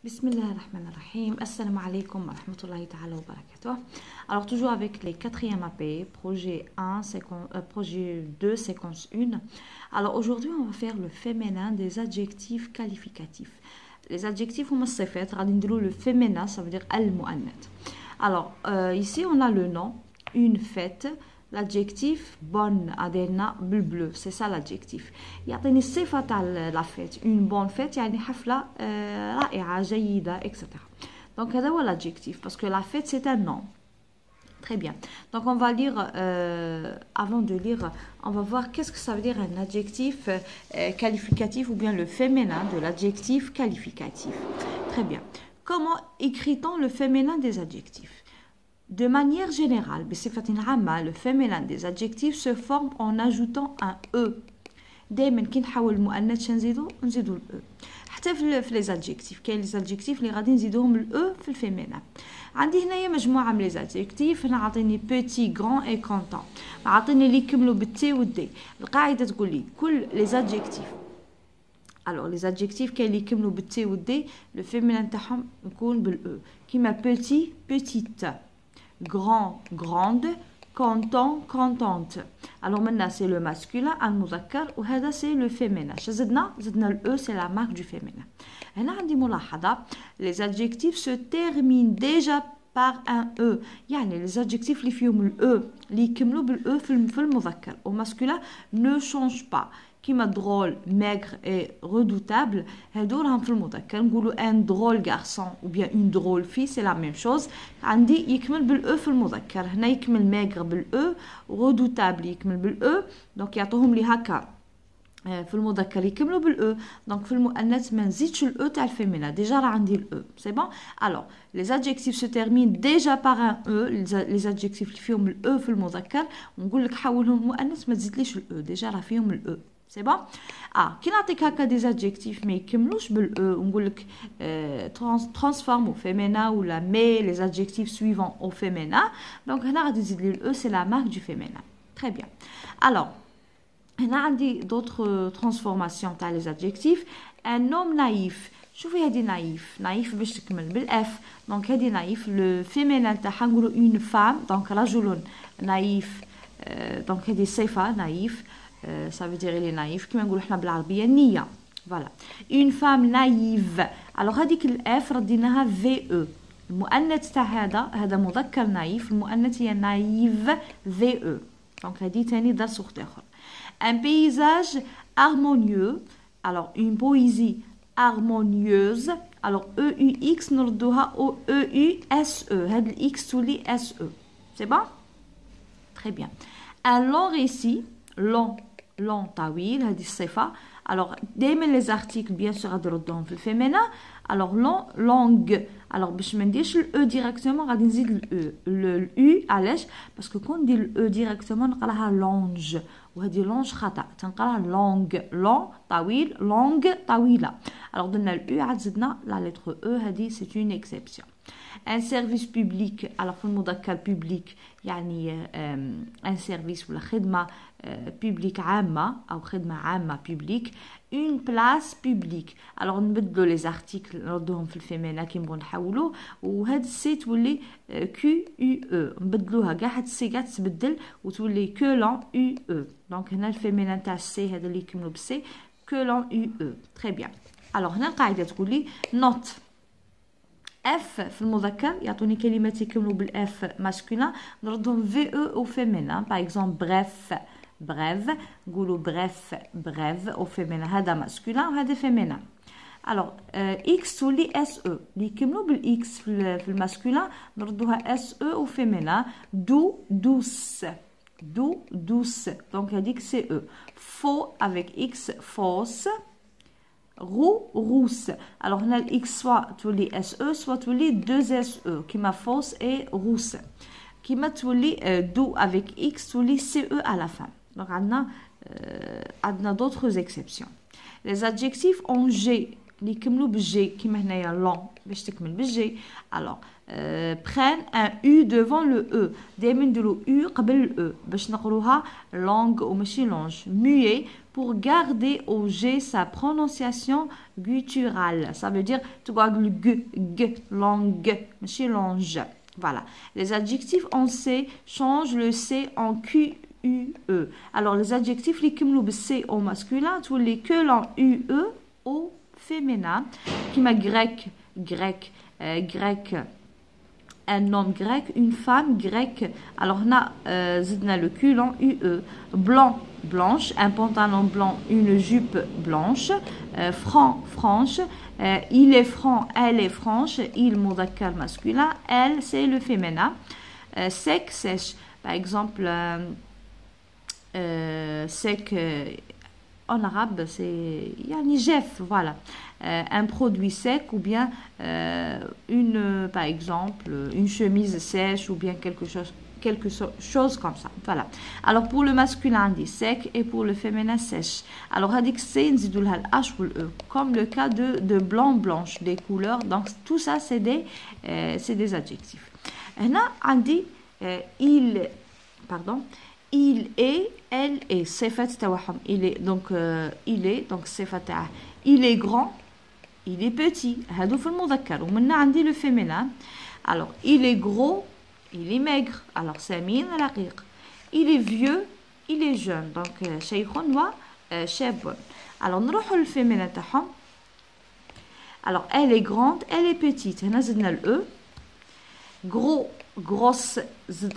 Bismillahirrahmanirrahim. Assalamu alaikum wa rahmatullahi ta'ala wa barakatuh. Alors toujours avec les quatrièmes AP, projet 1, projet 2, séquence 1. Alors aujourd'hui on va faire le féminin des adjectifs qualificatifs. Les adjectifs ou masifat, le féminin, ça veut dire al-mu'annath. Alors ici on a le nom, une fête. L'adjectif bonne adena bleu, c'est ça l'adjectif. يعطيني الصفة تاع la fête, une bonne fête يعني حفلة رائعة جيدة etc. Donc هذا هو l'adjectif parce que la fête c'est un nom. Très bien. Donc on va lire avant de lire, on va voir qu'est-ce que ça veut dire un adjectif qualificatif ou bien le féminin de l'adjectif qualificatif. Très bien. Comment écrit-on le féminin des adjectifs? De manière générale, le féminin des adjectifs se forme en ajoutant un E. دائما كي نحاول المؤنث نزيدو ال E. حتى في les adjectifs كاين les adjectifs اللي غادي نزيدوهم ال E في الفيمينا. عندي هنايا مجموعه من les adjectifs. هنا عاطيني petit, grand et content. عاطيني اللي يكملوا بالتي والدي. القاعده تقول لي كل les adjectifs. Alors les adjectifs كاين اللي يكملوا بالتي والدي le féminin تاعهم يكون بال E. كيما petit, petite. Grand, grande, content, contente. Alors maintenant c'est le masculin, al-muzakkar, ou hada c'est le féminin. زدنا le E, c'est la marque du féminin. هنا عندي ملاحظة, les adjectifs se terminent déjà par un E. يعني les adjectifs اللي فيهم ال E اللي يكملوا بال E في المذكر. Au masculin ne change pas. كيما drôle, maigre et redoutable, هادو راهم في المذكر. نقولوا un drôle garçon ou bien une drôle fille, c'est la même chose. عندي يكمل بالأ في المذكر. هنا يكمل maigre بالأ, redoutable يكمل بالأ. دونك يعطوهم لي هكا في المذكر يكملوا بالأ. دونك في المؤنث ما نزيدش الأ تاع الفيمينا. ديجا راه عندي الأ. سي بون. Alors les adjectifs se terminent déjà par un E. les adjectifs اللي فيهم الأ في المذكر ونقول لك حولهم المؤنث ما تزيدليش الأ. ديجا راه فيهم الأ. C'est bon? كي نعطيك هكا des adjectifs ما يكملوش بال E ونقول لك transforme au féminin ou la met les adjectifs suivants au féminin. Donc هنا غادي تزيد لي ال E, c'est la marque du féminin. Très bien. Alors هنا عندي d'autres transformations تاع les adjectifs. Un homme naïf. شوفي هادي naïf باش تكمل بالاف. دونك هادي naïf le féminin تاعها نقولوا une femme. Donc رجل naïf. Donc هادي صفة naïf. Ça veut dire il est naïf. كما نقولوا احنا بالعربيه نيه. Voilà. Une femme naïve. Alors هذيك الاف رديناها في او. المؤنث تاع هذا مذكر نايف. المؤنث هي نايف في او. دونك هذه ثاني درس اخر. Un paysage harmonieux. Alors une poésie harmonieuse. Alors EUX نردوها او EUSE. هاد الاكس تولي اس او. C'est bon? Très bien. Un long récit. long طويل هذه الصفة. alors دائما les articles bien sûr غادي نردوهم في الفيمينا. alors longue. alors باش ما نديرش ال E directement غادي نزيد ال U. علاش؟ باسكو كون ندير ال E directement نقراها longe وهذه longe خطأ. تنقراها long طويل longue طويلة. alors درنا ال U عاد زدنا la lettre E. هذه c'est une exception. un service public. alors في المذكر public يعني un service ولا خدمة public عامة أو خدمة عامة public. une place publique. alors نبدلوا les articles نردوهم في الفيمينا كي نبغوا نحولوا وهاد السي تولي QUE. نبدلوها كاع هاد السي كاع تتبدل وتولي que l'on UE. دونك هنا الفيمينا تاع السي هذا اللي يكملوا بالسي que l'on UE. très bien. alors هنا القاعدة تقول لي note F في المذكر يعطوني كلمات يكملوا بالاف ماسكولين نردهم في او او فيمينا. باغ اكزومبل bref نقولوا bref او فيمينا. هذا ماسكولين وهذا فيمينا. alors x تولي اس او اللي يكملوا بالاكس في الماسكولين نردوها اس او او فيمينا. douce دونك هذيك سي او. faux avec x fausse. rousse. alors هنا الاكس soit تولي اس او soit تولي 2 اس او كيما fausse et rousse. كيما تولي do avec x تولي ce à la fin. donc عندنا d'autres exceptions. les adjectifs en G اللي يكملوا بالجي كيما هنايا لون باش تكمل بالجي. alors prennent un u devant le e. دائما نديرو u قبل e باش نقروها langue وماشي longe. muet pour garder au g sa prononciation gutturale. Ça veut dire تقعد le g langue ماشي longe. Voilà. Les adjectifs en c changent le c en q u e. Alors les adjectifs اللي يكملوا بالc au masculin تولي que l'en u e au féminin. كيما grec grec grec un homme grec, une femme grecque. Alors on a zidna le cul en UE. Blanc, blanche, un pantalon blanc, une jupe blanche. Franc, franche. Il est franc, elle est franche. Il mudakkar masculin, elle c'est le féminin. Sec, sèche. Par exemple, sec en arabe c'est yani jef, voilà. Un produit sec ou bien par exemple une chemise sèche ou bien quelque chose comme ça. Voilà. Alors pour le masculin on dit sec et pour le féminin sèche. Alors hadik c'est nzidou lha h ou le e comme le cas de blanc blanche, des couleurs. Donc tout ça c'est des adjectifs. Hna on dit il est, elle est, صفات تاعهم. Il est donc صفة تاعه. Il est grand, il est petit. هادو في المذكر. ومنا عندي le féminin. Alors il est gros, il est maigre. Alors سمين رقيق. Il est vieux, il est jeune. Donc شيخ وشاب. Alors نروحوا للفيمينا تاعهم. Alors elle est grande, elle est petite. هنا زدنا ال e. Gros, grosse,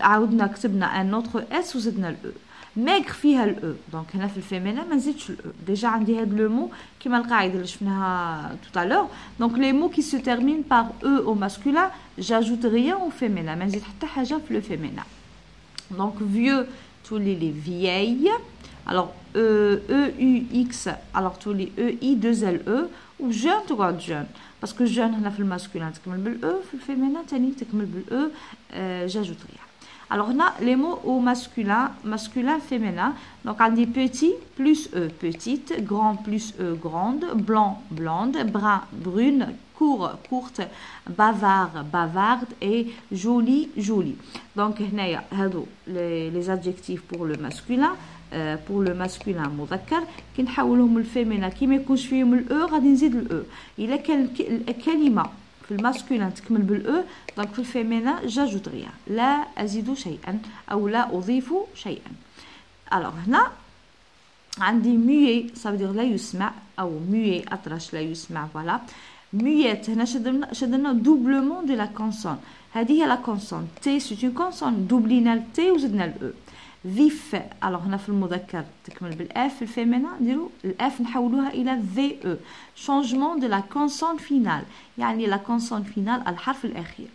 عاودنا كتبنا un autre s وزدنا ال e. maigre فيها ال e. donc هنا في الفيمينا ما نزيدش ال e. ديجا عندي هاد لو مو كيما القاعده اللي شفناها tout à l'heure. donc les mots qui se terminent par e au masculin j'ajoute rien au féminin ما نزيد حتى حاجه في le féminin. donc vieux تولي les vieilles. alors e u x alors تولي e i 2 l e. ou jeune تقعد jeune parce que jeune هنا في الماسكولين تكمل بال e في الفيمينين تاني تكمل بال e. j'ajoute rien. alors on a les mots au masculin féminin. donc on dit petit plus e petite, grand plus e grande, blanc blonde, brun brune, court courte, bavard bavarde et joli joli. donc هنايا هادو les adjectifs pour le masculin. pour le masculin مذكر كي نحولهم للفيمينا كي ما يكونش فيهم الاو غادي نزيد الاو. الا كان الكلمه في الماسكولين تكمل بالاو دونك في الفيمينا جاجوت غيا لا ازيد شيئا او لا اضيف شيئا. alors هنا عندي muet ça veut dire لا يسمع او muet اطرش لا يسمع. voilà. muette هنا شدنا دوبلومون دو لا كونسون. هذه هي لا كونسون تي سي اون كونسون دوبلينا التي وزدنا الاو. vif alors هنا في المذكر تكمل بالاف. في الفيمينا نديرو الاف نحولوها الى في او. changement de la consonne finale يعني la consonne finale الحرف الاخير.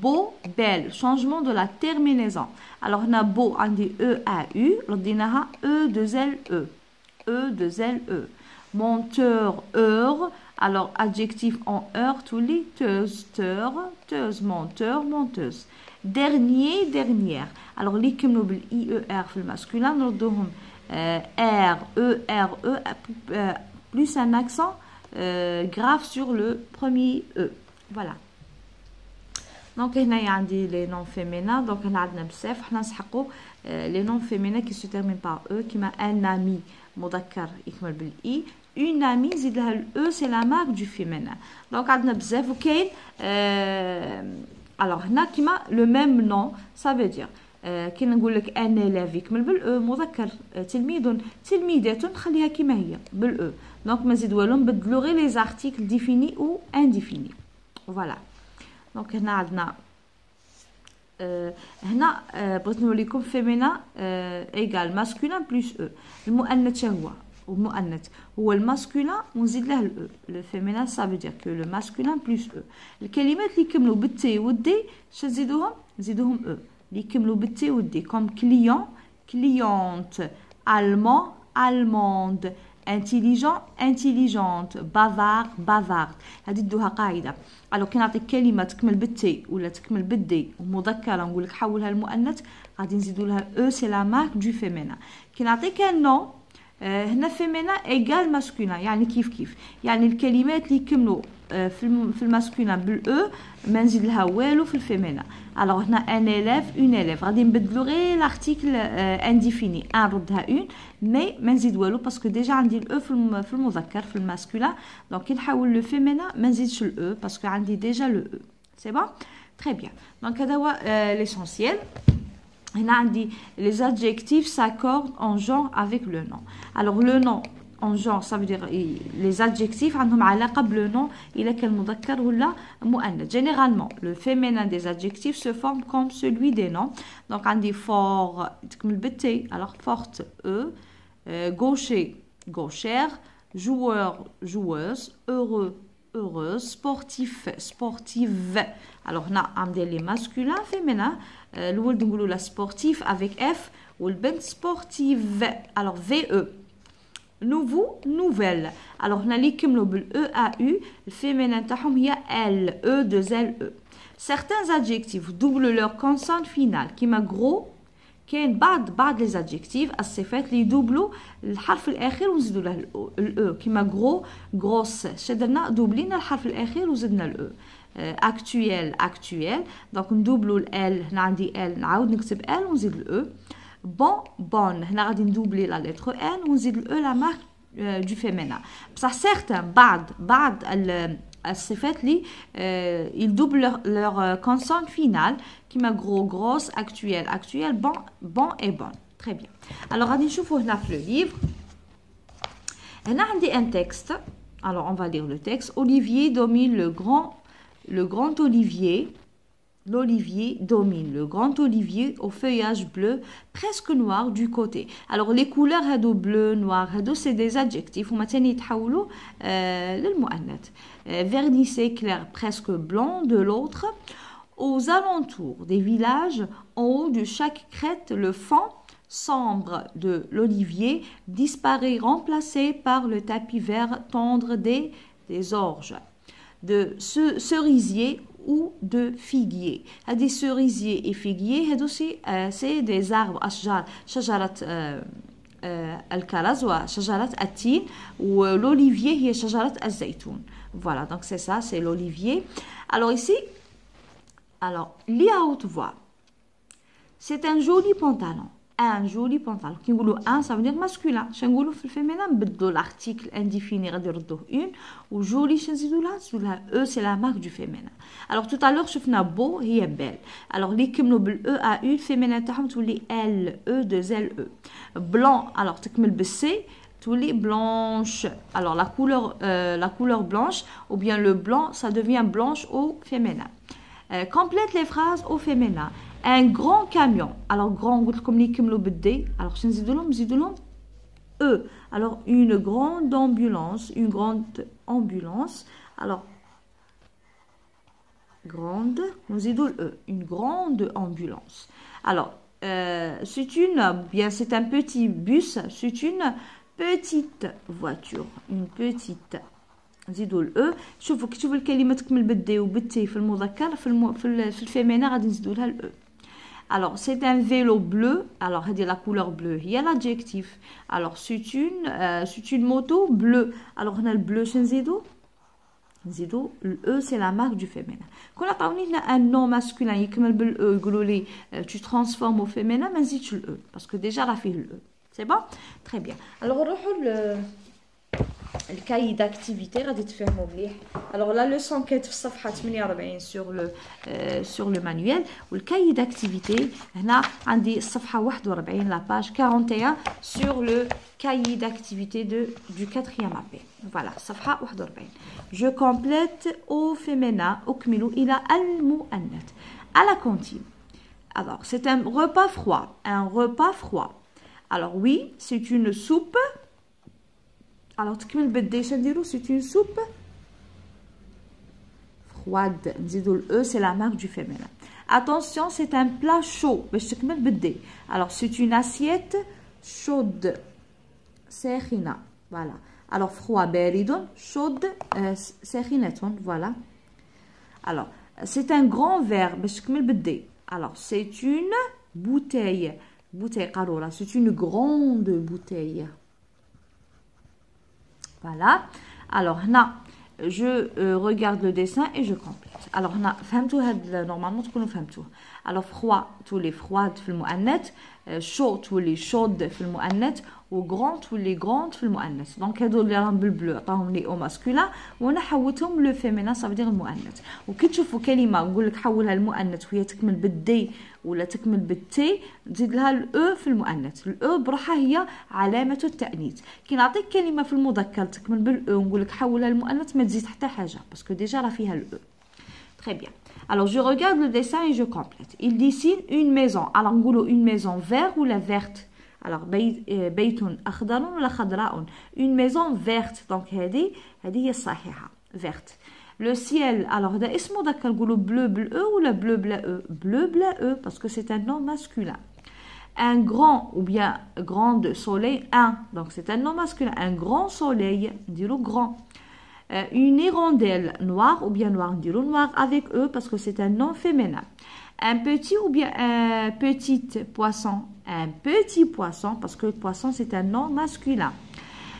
beau belle changement de la terminaison. alors هنا beau عندي e a u رديناها e 2 l e e 2 l e. monteur heure alors adjectif en heure تولي teuse teur teuse monteur monteuse. dernier dernière alors اللي يكملوا بالاي او ار في الماسكولين نردوهم r e r e plus un accent grave sur le premier e. voilà. donc هنايا عندي les noms féminins. donc هنا عندنا بزاف حنا نسحقوا les noms féminins qui se terminent par e كيما un ami مذكر يكمل بالاي. une amie زيد لها ال e c'est la marque du féminin. donc عندنا بزاف وكاين alors هنا كيما le même nom ça veut dire كي نقول لك ان élève يكمل بالاو مذكر تلميذ تلميذات نخليها كيما هي بالاو. دونك ما نزيد والو نبدلو غير لي زارتيكل ديفيني او انديفيني. فوالا. دونك هنا عندنا هنا بغيت نوريكم فيمينا ايغال ماسكولين بلس او. المؤنث هو المؤنث هو الماسكولين ونزيد له الاو. لو فيمينا ça veut dire que le masculin plus او. الكلمات اللي يكملوا بالتي والدي اش نزيدوهم او اللي يكملوا بالتي والدي كوم كليون كليونت allemand allemande intelligent intelligente bavard bavarde. هذه دوها قاعده. الو كي نعطيك كلمه تكمل بالتي ولا تكمل بالدي ومذكره نقول لك حولها للمؤنث غادي نزيدوا لها او سي لا مارك دو فيمينا. كي نعطيك ان نو هنا فيمينا ايجال ماسكولا يعني كيف يعني الكلمات اللي يكملوا في الماسكولا بالاو ما نزيد لها والو في الفيمينا. الوغ هنا ان élève اون élève غادي نبدلو غير لارتيكل انديفيني ان نردها اون مي ما نزيد والو باسكو ديجا عندي الاو في المذكر في الماسكولا. دونك كي نحول لو فيمينا ما نزيدش الاو باسكو عندي ديجا لو او. سي بون تري بيان. دونك هذا هو ليسونسيال. هنا عندي les adjectifs s'accordent en genre avec le nom. Alors le nom en genre ça veut dire les adjectifs عندهم علاقة بلو nom إلا كان مذكر ولا مؤنث. Généralement le féminin des adjectifs se forme comme celui des noms. Donc عندي fort تكمل بالتي alors forte e, gaucher gauchère, joueur joueuse, heureux heureuse, sportif sportive. Alors هنا عندي les masculins féminins. الولد نقولوا لا سبورتيف avec F والبنت سبورتيف alors VE. nouveau nouvelle. alors هنا اللي يكملوا بال EAU الفيمينين تاعهم هي L E de L E. certains adjectifs doublent leur consonne finale كيما gros. كاين بعض لي زادجيكتيف الصفات اللي يدوبلوا الحرف الاخير ونزيدوا له الاو كيما gros grosse شدرنا دوبلينا الحرف الاخير وزدنا الاو. actuel دونك ندوبلو ال هنا عندي ال نعاود نكتب ال ونزيد الاو. bon هنا غادي ندوبلي لا لتر ان ونزيد الاو لا مارك دو فيمينا. بصح سيغتان بعض الصفات اللي يدوبل leur consonne finale كيما gros grosse actuel bon et bonne. très bien. alors غادي نشوفوا هنا في le livre. هنا عندي un texte. alors on va lire le texte. Olivier domine le grand olivier. L'olivier domine le grand olivier au feuillage bleu presque noir du côté. Alors les couleurs هادو bleu noir هادو c'est des adjectifs وما تاني يتحولوا للمؤنث. Vernissé clair presque blanc de l'autre. Aux alentours des villages en haut de chaque crête le fond sombre de l'olivier disparaît remplacé par le tapis vert tendre des orges de cerisier ou de figuier. هذه cerisier et figuier هادو c'est des arbres أشجار شجرة الكرز وشجرة التين والolivier هي شجرة الزيتون. voilà donc c'est ça, c'est l'olivier. alors ici lis à haute voix. c'est un joli pantalon. un joli pantalon كي نقولوا un ça veut dire masculin. شنو نقولوا في الفيمينين نبدلوا l'article indéfini غادي نردوه une و joli شنو نزيدوا لها e c'est la marque du féminin. alors tout à l'heure شفنا beau هي belle. alors اللي يكملوا بال e a u الفيمينين تاعهم تولي L E de L E. blanc alors تكمل بال C تولي blanche. alors la couleur blanche ou bien le blanc ça devient blanche au féminin. complète les phrases au féminin. un grand camion. alors grand قلت لكم اللي يكملوا بالدي. alors شنو نزيدوا لهم e. alors une grande ambulance alors grande نزيدوا e une grande ambulance. alors c'est un petit bus. c'est une petite voiture. une petite نزيدوا الاو. شوفوا كي تشوفوا الكلمه تكمل بالدي وبالتي في المذكر في الفيمينا غادي نزيدوا لها الاو. alors c'est un vélo bleu. alors هذه la couleur bleue هي l'adjectif. alors c'est une moto bleue. alors هنا البلو شنو نزيدوا الاو c'est la marque du féminin. كون عطاوني هنا un nom masculin يكمل بالاو يقولوا لي tu transformes au féminin ما نزيدش الاو باسكو ديجا راه فيه الاو. c'est bon très bien. alors نروحوا الكاي داكتيفيتي غادي تفهموا مليح. alors la leçon كانت في الصفحه 48 sur le manuel. والكاي داكتيفيتي هنا عندي الصفحه 41 la page 41 sur le cahier d'activité du 4e AP. voilà صفحه 41. je complète au féminin أكمل إلى المؤنث à la cantine. alors c'est un repas froid. alors oui c'est une soupe. alors تكمل بالدي شنديرو c'est une soupe froide نزيدو ال e c'est la marque du féminin. attention c'est un plat chaud باش تكمل بالدي. alors c'est une assiette chaude ساخنة. voilà alors froid بارد chaude ساخنة. voilà alors c'est un grand verre باش تكمل بالدي. alors c'est une bouteille قارورة. c'est une grande bouteille. Voilà. Alors, là, je regarde le dessin et je complète. Alors, on a فهمتوا هاد normalement تكونوا فهمتوه. Alors, froid تولي froid في المؤنث, chaud تولي chaude في المؤنث, و grand تولي grande في المؤنث. دونك هادو اللي راهم بالبلو عطاهم لي او ماسكولا وانا حولتهم لو فيمينا صافي دير المؤنث. وكي تشوفوا كلمه نقول لك حولها للمؤنث وهي تكمل بالدي ولا تكمل بالتي, تزيد لها الاو في المؤنث. الاو بروحها هي علامه التانيث. كي نعطيك كلمه في المذكر تكمل بالاو نقول لك حولها للمؤنث ما تزيد حتى حاجه باسكو ديجا راه فيها الاو. Très bien. Alors, je regarde le dessin et je complète. Il dessine une maison. Alors, نقولوا une maison verte ou la verte. Alors, بيت أخضر ولا خضراء. Une maison verte. Donc, هذه هي الصحيحة. Verte. Le ciel. Alors, ده اسمه ذاك نقولوا bleu bleu ولا bleu bla e. Bleu bla e parce que c'est un nom masculin. Un grand ou bien grand soleil. Un. Donc, c'est un nom masculin. Un grand soleil. نديرو grand. Une hirondelle noire ou bien noire, on noir avec eux parce que c'est un nom féminin. Un petit ou bien un petit poisson. Un petit poisson parce que le poisson c'est un nom masculin.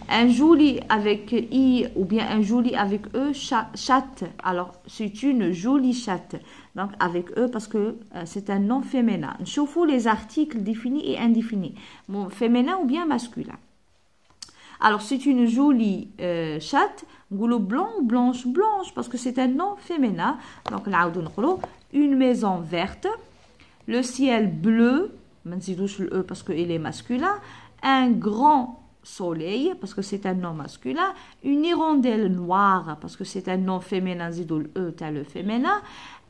Un joli avec i ou bien un joli avec eux, chatte. Alors c'est une jolie chatte. Donc avec eux parce que c'est un nom féminin. Chauffe les articles définis et indéfinis. Bon, féminin ou bien masculin. Alors, c'est une jolie chatte. Goulot blanc ou blanche? Blanche, parce que c'est un nom féminin. Donc, une maison verte. Le ciel bleu. Parce qu'il est masculin. Un grand soleil, parce que c'est un nom masculin. Une hirondelle noire, parce que c'est un nom féminin. Le féminin.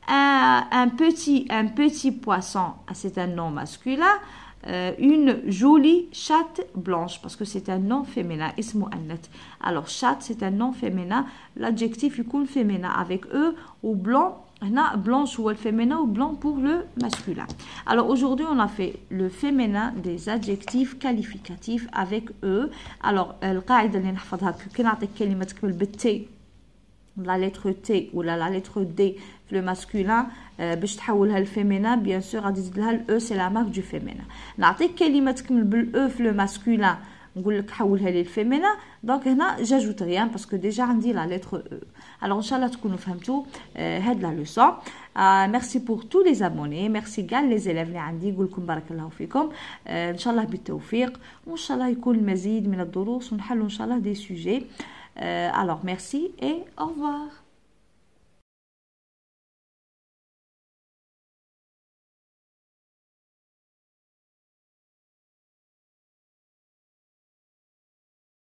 Un petit poisson, c'est un nom masculin. Une jolie chatte blanche parce que c'est un nom féminin. Alors chatte c'est un nom féminin, l'adjectif est féminin avec eux ou blanc. Blanche ou le féminin ou blanc pour le masculin. Alors aujourd'hui on a fait le féminin des adjectifs qualificatifs avec eux. Alors القاعدة اللي نحفظها كي نعطيك كلمة تكمل بالتي la lettre T ou la lettre D le masculin باش تحولها للفيمينا bien sûr غادي تزيد لها ال E c'est la marque du féminin. نعطيك كلمة تكمل بال E في le masculin نقول لك حولها للفيمينا دونك هنا j'ajoute rien parce que déjà عندي la lettre E. Alors inchallah تكونوا فهمتوا هاد la leçon. Merci pour tous les abonnés, merci كاع les élèves اللي عندي نقول لكم بارك الله فيكم. ان شاء الله بالتوفيق وان شاء الله يكون المزيد من الدروس ونحلوا ان شاء الله des sujets. Alors merci et au revoir.